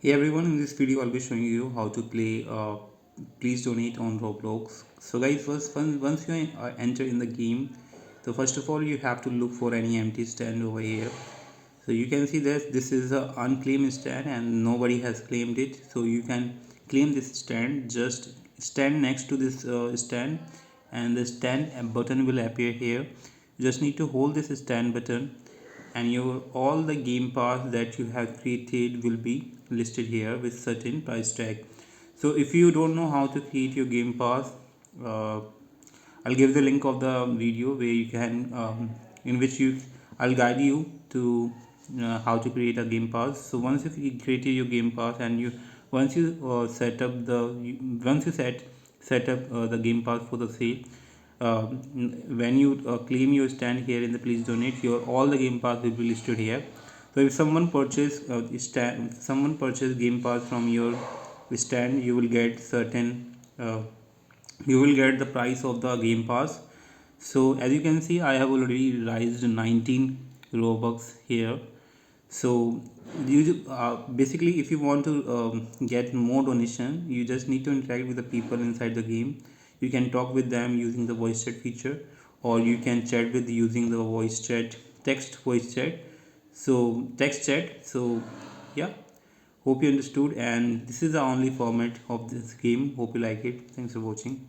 Hey everyone, in this video I'll be showing you how to play Please Donate on Roblox. So guys, once you enter in the game, so first of all you have to look for any empty stand over here. So you can see that this is a unclaimed stand and nobody has claimed it. So you can claim this stand. Just stand next to this stand and the stand button will appear here. You just need to hold this stand button and your all the game pass that you have created will be listed here with certain price tag. So if you don't know how to create your game pass, uh, I'll give the link of the video where you can in which you I'll guide you to how to create a game pass. So once you created your game pass and you once you set up the once you set up the game pass for the sale, uh, when you claim your stand here in the please donate, your all the game pass will be listed here. So if someone purchase game pass from your stand, you will get certain you will get the price of the game pass. So as you can see, I have already raised 19 robux here. So basically if you want to get more donation, you just need to interact with the people inside the game. You can talk with them using the voice chat feature, or you can chat with using the voice chat text voice chat, so text chat. So yeah, hope you understood, and this is the only format of this game. Hope you like it. Thanks for watching.